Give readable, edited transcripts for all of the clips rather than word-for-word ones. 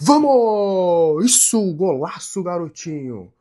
Vamos! Isso, golaço, garotinho!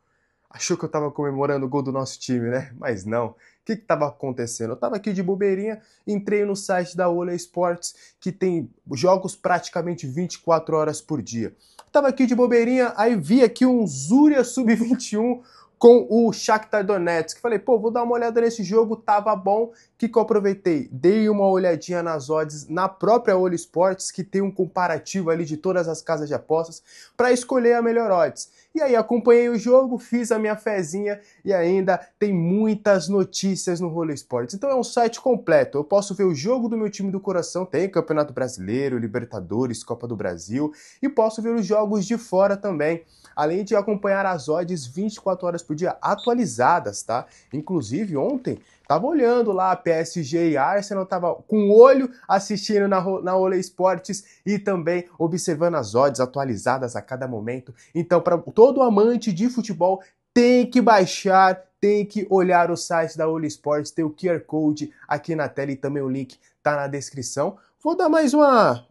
Achou que eu tava comemorando o gol do nosso time, né? Mas não. O que tava acontecendo? Eu tava aqui de bobeirinha, entrei no site da Olé Sports, que tem jogos praticamente 24 horas por dia. Tava aqui de bobeirinha, aí vi aqui um Zúria Sub-21 com o Shakhtar Donetsk. Falei, pô, vou dar uma olhada nesse jogo, tava bom. O que eu aproveitei? Dei uma olhadinha nas odds na própria Olé Sports, que tem um comparativo ali de todas as casas de apostas, para escolher a melhor odds. E aí acompanhei o jogo, fiz a minha fezinha e ainda tem muitas notícias no Olé Sports. Então é um site completo. Eu posso ver o jogo do meu time do coração, tem Campeonato Brasileiro, Libertadores, Copa do Brasil, e posso ver os jogos de fora também. Além de acompanhar as odds 24 horas por dia atualizadas, tá? Inclusive ontem tava olhando lá PSG e Arsenal, tava com o olho assistindo na Olé Sports e também observando as odds atualizadas a cada momento. Então, para todo amante de futebol, tem que baixar, tem que olhar o site da Olé Sports, tem o QR Code aqui na tela e também o link tá na descrição. Vou dar mais uma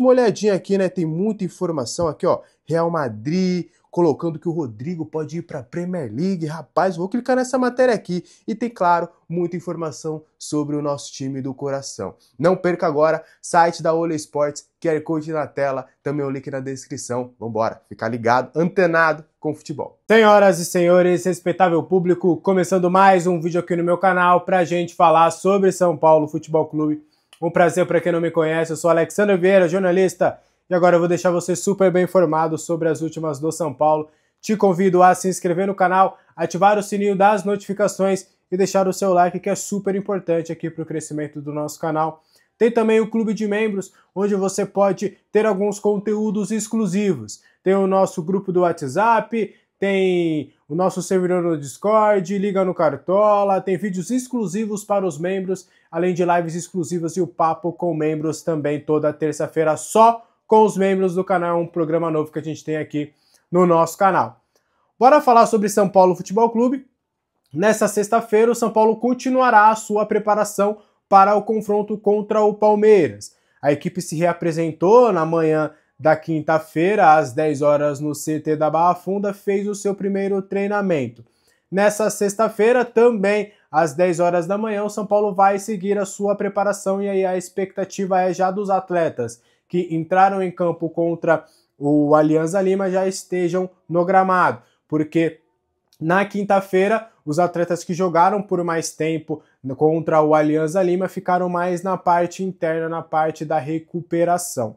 olhadinha aqui, né? Tem muita informação aqui, ó. Real Madrid colocando que o Rodrigo pode ir para a Premier League. Rapaz, vou clicar nessa matéria aqui. E tem, claro, muita informação sobre o nosso time do coração. Não perca agora, site da Olé Sports, QR Code na tela, também o link na descrição. Vambora, ficar ligado, antenado com o futebol. Senhoras e senhores, respeitável público, começando mais um vídeo aqui no meu canal pra gente falar sobre São Paulo Futebol Clube. Um prazer para quem não me conhece, eu sou Alexandre Vieira, jornalista, e agora eu vou deixar você super bem informado sobre as últimas do São Paulo. Te convido a se inscrever no canal, ativar o sininho das notificações e deixar o seu like, que é super importante aqui para o crescimento do nosso canal. Tem também o clube de membros, onde você pode ter alguns conteúdos exclusivos. Tem o nosso grupo do WhatsApp, tem o nosso servidor no Discord, liga no Cartola, tem vídeos exclusivos para os membros, além de lives exclusivas e o papo com membros também toda terça-feira só com os membros do canal, um programa novo que a gente tem aqui no nosso canal. Bora falar sobre São Paulo Futebol Clube. Nessa sexta-feira, o São Paulo continuará a sua preparação para o confronto contra o Palmeiras. A equipe se reapresentou na manhã da quinta-feira, às 10 horas no CT da Barra Funda, fez o seu primeiro treinamento. Nessa sexta-feira, também às 10 horas da manhã, o São Paulo vai seguir a sua preparação e aí a expectativa é já dos atletas que entraram em campo contra o Alianza Lima já estejam no gramado, porque na quinta-feira os atletas que jogaram por mais tempo contra o Alianza Lima ficaram mais na parte interna, na parte da recuperação.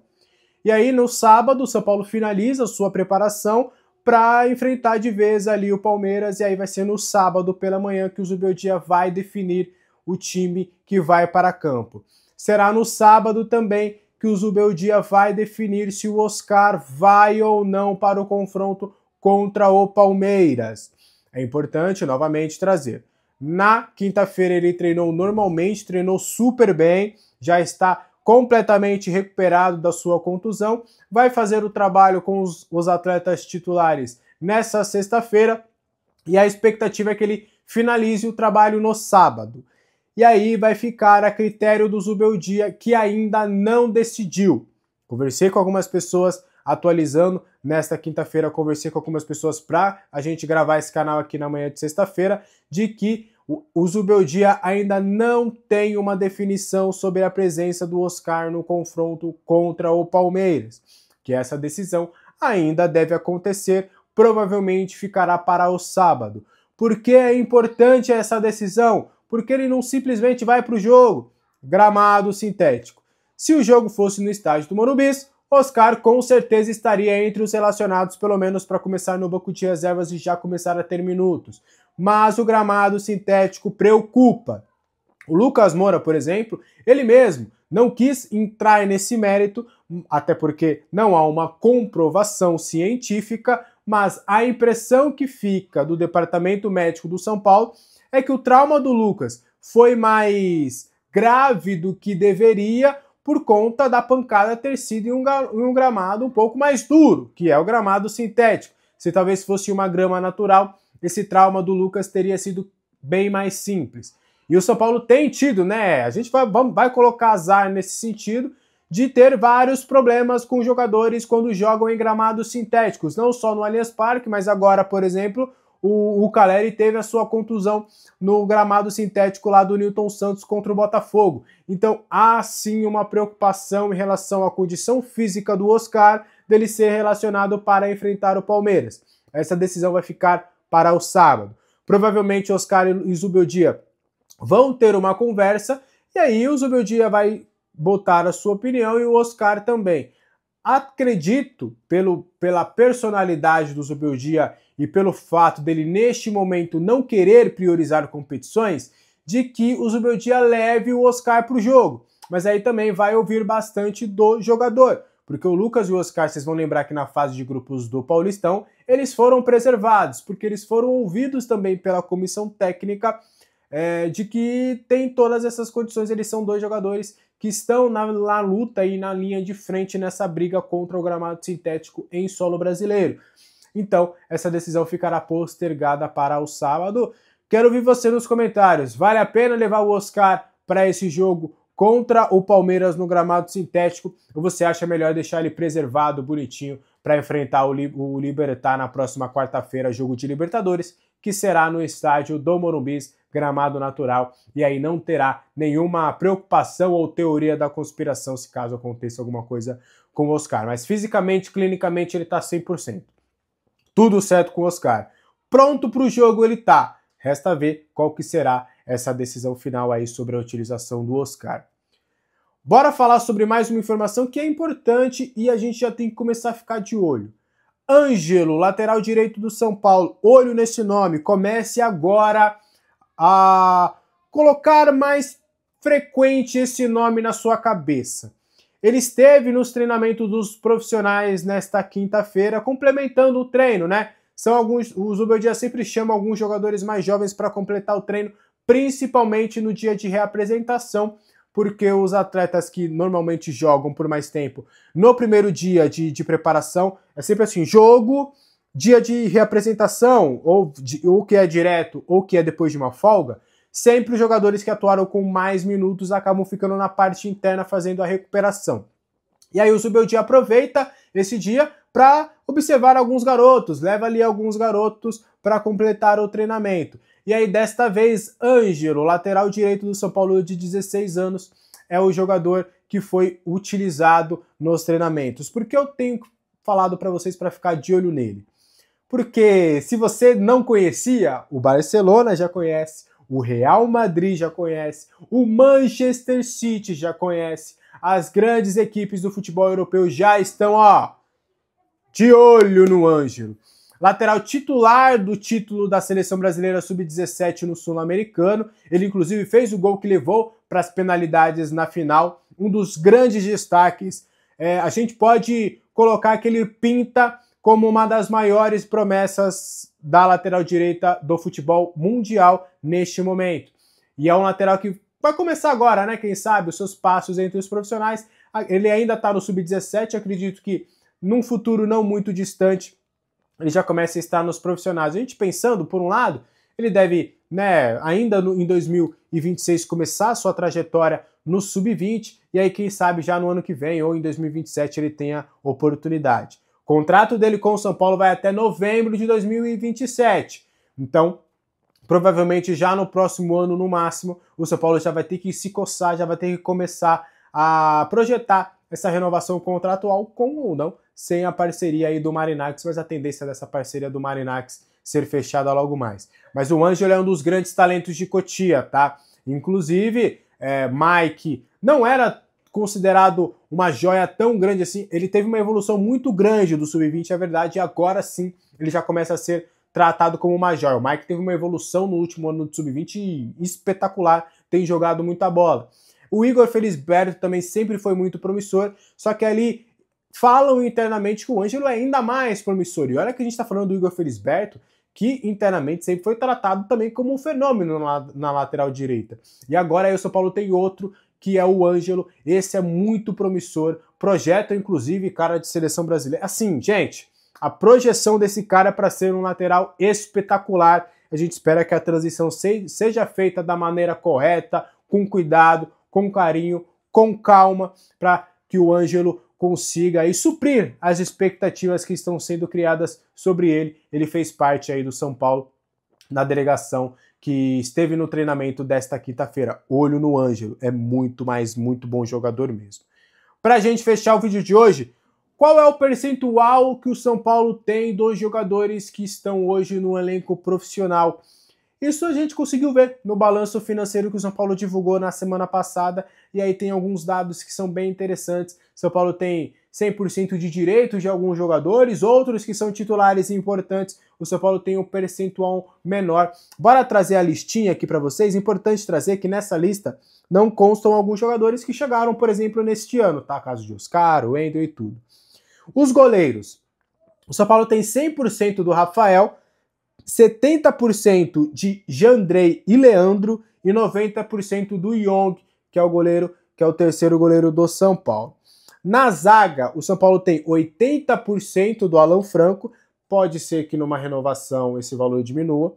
E aí no sábado o São Paulo finaliza sua preparação para enfrentar de vez ali o Palmeiras, e aí vai ser no sábado pela manhã que o Zubeldia vai definir o time que vai para campo. Será no sábado também que o Zubeldia vai definir se o Oscar vai ou não para o confronto contra o Palmeiras. É importante novamente trazer. Na quinta-feira ele treinou normalmente, treinou super bem, já está completamente recuperado da sua contusão, vai fazer o trabalho com os atletas titulares nessa sexta-feira e a expectativa é que ele finalize o trabalho no sábado. E aí vai ficar a critério do Zubeldia, que ainda não decidiu. Conversei com algumas pessoas atualizando nesta quinta-feira, conversei com algumas pessoas para a gente gravar esse canal aqui na manhã de sexta-feira, de que o Zubeldia ainda não tem uma definição sobre a presença do Oscar no confronto contra o Palmeiras, que essa decisão ainda deve acontecer, provavelmente ficará para o sábado. Por que é importante essa decisão? Porque ele não simplesmente vai para o jogo. Gramado sintético. Se o jogo fosse no estádio do Morumbi, Oscar com certeza estaria entre os relacionados, pelo menos para começar no banco de reservas e já começar a ter minutos. Mas o gramado sintético preocupa. O Lucas Moura, por exemplo, ele mesmo não quis entrar nesse mérito, até porque não há uma comprovação científica, mas a impressão que fica do departamento médico do São Paulo é que o trauma do Lucas foi mais grave do que deveria por conta da pancada ter sido em um gramado um pouco mais duro, que é o gramado sintético. Se talvez fosse uma grama natural, esse trauma do Lucas teria sido bem mais simples. E o São Paulo tem tido, né? A gente vai colocar azar nesse sentido, de ter vários problemas com jogadores quando jogam em gramados sintéticos, não só no Allianz Parque, mas agora, por exemplo, o Caleri teve a sua contusão no gramado sintético lá do Nilton Santos contra o Botafogo. Então há sim uma preocupação em relação à condição física do Oscar, dele ser relacionado para enfrentar o Palmeiras. Essa decisão vai ficar para o sábado. Provavelmente Oscar e Zubeldia vão ter uma conversa, e aí o Zubeldia vai botar a sua opinião e o Oscar também. Acredito, pela personalidade do Zubeldia e pelo fato dele, neste momento, não querer priorizar competições, de que o Zubeldia leve o Oscar para o jogo. Mas aí também vai ouvir bastante do jogador, porque o Lucas e o Oscar, vocês vão lembrar que na fase de grupos do Paulistão, eles foram preservados, porque eles foram ouvidos também pela comissão técnica de que tem todas essas condições. Eles são dois jogadores que estão na luta e na linha de frente nessa briga contra o gramado sintético em solo brasileiro. Então, essa decisão ficará postergada para o sábado. Quero ouvir você nos comentários. Vale a pena levar o Oscar para esse jogo contra o Palmeiras no gramado sintético? Ou você acha melhor deixar ele preservado, bonitinho, para enfrentar o Libertad na próxima quarta-feira, jogo de Libertadores, que será no estádio do Morumbi, gramado natural, e aí não terá nenhuma preocupação ou teoria da conspiração se caso aconteça alguma coisa com o Oscar. Mas fisicamente, clinicamente, ele está 100%. Tudo certo com o Oscar. Pronto para o jogo ele tá. Resta ver qual que será essa decisão final aí sobre a utilização do Oscar. Bora falar sobre mais uma informação que é importante e a gente já tem que começar a ficar de olho. Ângelo, lateral direito do São Paulo. Olho nesse nome. Comece agora a colocar mais frequente esse nome na sua cabeça. Ele esteve nos treinamentos dos profissionais nesta quinta-feira, complementando o treino, né? O Zubeldia sempre chama alguns jogadores mais jovens para completar o treino, principalmente no dia de reapresentação, porque os atletas que normalmente jogam por mais tempo, no primeiro dia de preparação, é sempre assim, jogo, dia de reapresentação, ou que é direto, ou que é depois de uma folga, sempre os jogadores que atuaram com mais minutos acabam ficando na parte interna fazendo a recuperação. E aí o Zubeldia aproveita esse dia para observar alguns garotos, leva ali alguns garotos para completar o treinamento. E aí desta vez, Ângelo, lateral direito do São Paulo de 16 anos, é o jogador que foi utilizado nos treinamentos. Por que eu tenho falado para vocês para ficar de olho nele? Porque se você não conhecia, o Barcelona já conhece, o Real Madrid já conhece, o Manchester City já conhece, as grandes equipes do futebol europeu já estão, de olho no Ângelo. Lateral titular do título da Seleção Brasileira Sub-17 no Sul-Americano. Ele, inclusive, fez o gol que levou para as penalidades na final. Um dos grandes destaques. A gente pode colocar que ele pinta como uma das maiores promessas da lateral direita do futebol mundial neste momento. E é um lateral que vai começar agora, né? Quem sabe, os seus passos entre os profissionais. Ele ainda está no Sub-17, acredito que num futuro não muito distante ele já começa a estar nos profissionais. A gente pensando, por um lado, ele deve, ainda em 2026 começar a sua trajetória no Sub-20, e aí quem sabe já no ano que vem ou em 2027 ele tenha oportunidade. O contrato dele com o São Paulo vai até novembro de 2027. Então, provavelmente já no próximo ano, no máximo, o São Paulo já vai ter que se coçar, já vai ter que começar a projetar essa renovação contratual, com ou não, sem a parceria aí do Marinakis, mas a tendência dessa parceria do Marinakis ser fechada logo mais. Mas o Ângelo é um dos grandes talentos de Cotia, tá? Inclusive, Mike não era considerado uma joia tão grande assim, ele teve uma evolução muito grande do Sub-20, é verdade, e agora sim ele já começa a ser tratado como uma joia. O Mike teve uma evolução no último ano do Sub-20 espetacular, tem jogado muita bola. O Igor Felisberto também sempre foi muito promissor, só que ali falam internamente que o Ângelo é ainda mais promissor. E olha que a gente está falando do Igor Felisberto, que internamente sempre foi tratado também como um fenômeno na lateral direita. E agora aí o São Paulo tem outro, que é o Ângelo. Esse é muito promissor, projeta inclusive cara de seleção brasileira. Assim, gente, a projeção desse cara é para ser um lateral espetacular. A gente espera que a transição seja feita da maneira correta, com cuidado, com carinho, com calma, para que o Ângelo consiga aí suprir as expectativas que estão sendo criadas sobre ele. Ele fez parte aí do São Paulo na delegação que esteve no treinamento desta quinta-feira. Olho no Ângelo, é muito bom jogador mesmo. Pra gente fechar o vídeo de hoje, qual é o percentual que o São Paulo tem dos jogadores que estão hoje no elenco profissional? Isso a gente conseguiu ver no balanço financeiro que o São Paulo divulgou na semana passada, e aí tem alguns dados que são bem interessantes. São Paulo tem 100% de direitos de alguns jogadores, outros que são titulares importantes, o São Paulo tem um percentual menor. Bora trazer a listinha aqui para vocês. Importante trazer que nessa lista não constam alguns jogadores que chegaram, por exemplo, neste ano, tá? Caso de Oscar, o Wendel e tudo. Os goleiros. O São Paulo tem 100% do Rafael, 70% de Jandrei e Leandro e 90% do Young, que é o goleiro, que é o terceiro goleiro do São Paulo. Na zaga, o São Paulo tem 80% do Alan Franco, pode ser que numa renovação esse valor diminua.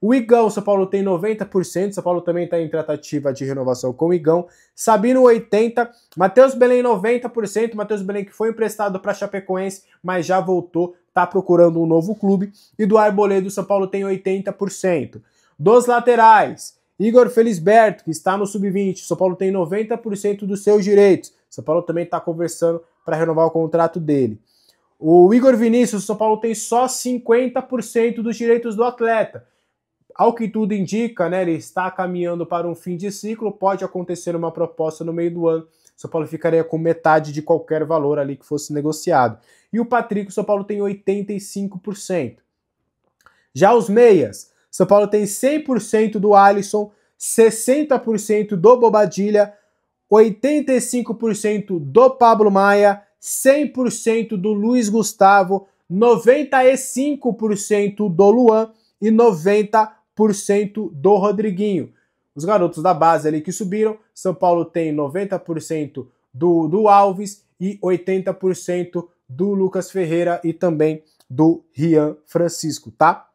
O Igão, o São Paulo tem 90%, o São Paulo também está em tratativa de renovação com o Igão. Sabino 80%, Matheus Belém 90%, Matheus Belém que foi emprestado para Chapecoense, mas já voltou, está procurando um novo clube. E do Arboleda, o São Paulo tem 80%. Dos laterais, Igor Felisberto, que está no Sub-20, o São Paulo tem 90% dos seus direitos. O São Paulo também está conversando para renovar o contrato dele. O Igor Vinícius, o São Paulo tem só 50% dos direitos do atleta. Ao que tudo indica, né, ele está caminhando para um fim de ciclo, pode acontecer uma proposta no meio do ano. O São Paulo ficaria com metade de qualquer valor ali que fosse negociado. E o Patrick, o São Paulo tem 85%. Já os meias, São Paulo tem 100% do Alisson, 60% do Bobadilla, 85% do Pablo Maia, 100% do Luiz Gustavo, 95% do Luan e 90% do Rodriguinho. Os garotos da base ali que subiram, São Paulo tem 90% do Alves e 80% do Lucas Ferreira e também do Rian Francisco, tá?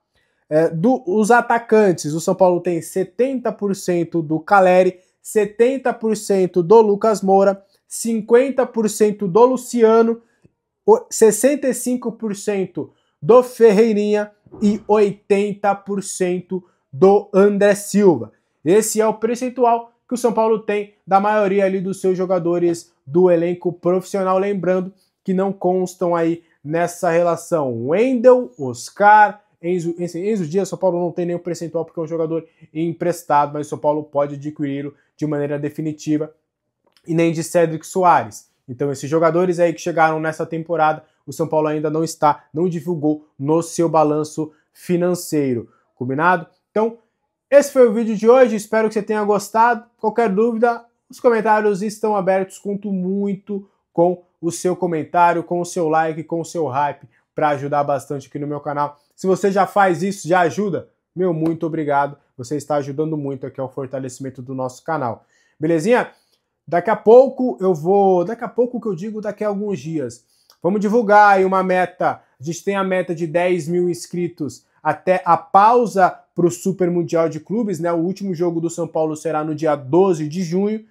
Os atacantes, o São Paulo tem 70% do Caleri, 70% do Lucas Moura, 50% do Luciano, 65% do Ferreirinha e 80% do André Silva. Esse é o percentual que o São Paulo tem da maioria ali dos seus jogadores do elenco profissional, lembrando que não constam aí nessa relação Wendel, Oscar, Enzo Dias. São Paulo não tem nenhum percentual porque é um jogador emprestado, mas o São Paulo pode adquiri-lo de maneira definitiva, e nem de Cédric Soares. Então esses jogadores aí que chegaram nessa temporada, o São Paulo ainda não divulgou no seu balanço financeiro, combinado? Então esse foi o vídeo de hoje, espero que você tenha gostado. Qualquer dúvida, os comentários estão abertos, conto muito com o seu comentário, com o seu like, com o seu hype, para ajudar bastante aqui no meu canal. Se você já faz isso, já ajuda, meu muito obrigado. Você está ajudando muito aqui ao fortalecimento do nosso canal. Belezinha? Daqui a pouco que eu digo daqui a alguns dias, vamos divulgar aí uma meta. A gente tem a meta de 10 mil inscritos até a pausa para o Super Mundial de Clubes, né? O último jogo do São Paulo será no dia 12 de junho.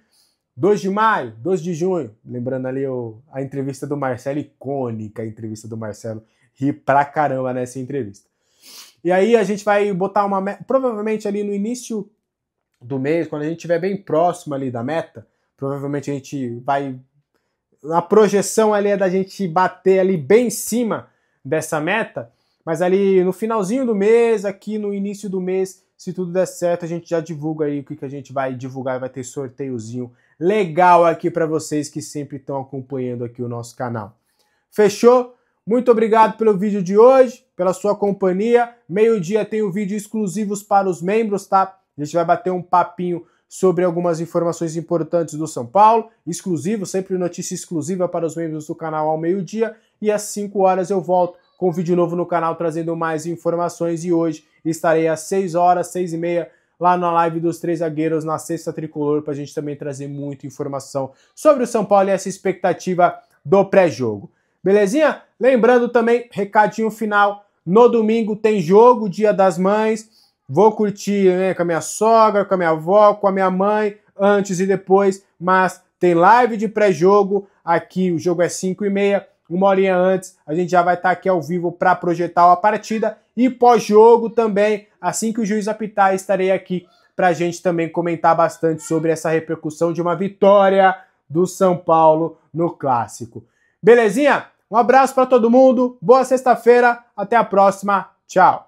2 de maio, 2 de junho. Lembrando ali a entrevista do Marcelo, icônica a entrevista do Marcelo. Ri pra caramba nessa entrevista. E aí a gente vai botar uma meta, provavelmente ali no início do mês, quando a gente estiver bem próximo ali da meta, provavelmente a gente vai... A projeção ali é da gente bater ali bem em cima dessa meta, mas ali no finalzinho do mês, aqui no início do mês, se tudo der certo, a gente já divulga aí o que a gente vai divulgar, vai ter sorteiozinho legal aqui para vocês que sempre estão acompanhando aqui o nosso canal. Fechou? Muito obrigado pelo vídeo de hoje, pela sua companhia. Meio-dia tem um vídeo exclusivos para os membros, tá? A gente vai bater um papinho sobre algumas informações importantes do São Paulo, exclusivo, sempre notícia exclusiva para os membros do canal ao meio-dia, e às 5 horas eu volto com um vídeo novo no canal trazendo mais informações, e hoje estarei às 6 horas, 6 e meia, lá na live dos Três Zagueiros, na Sexta Tricolor, para a gente também trazer muita informação sobre o São Paulo e essa expectativa do pré-jogo. Belezinha? Lembrando também, recadinho final, no domingo tem jogo, Dia das Mães, vou curtir, né, com a minha sogra, com a minha avó, com a minha mãe, antes e depois, mas tem live de pré-jogo, aqui o jogo é 5h30, uma horinha antes, a gente já vai estar aqui ao vivo para projetar a partida, e pós-jogo também, assim que o juiz apitar, estarei aqui para a gente também comentar bastante sobre essa repercussão de uma vitória do São Paulo no Clássico. Belezinha? Um abraço para todo mundo, boa sexta-feira, até a próxima, tchau!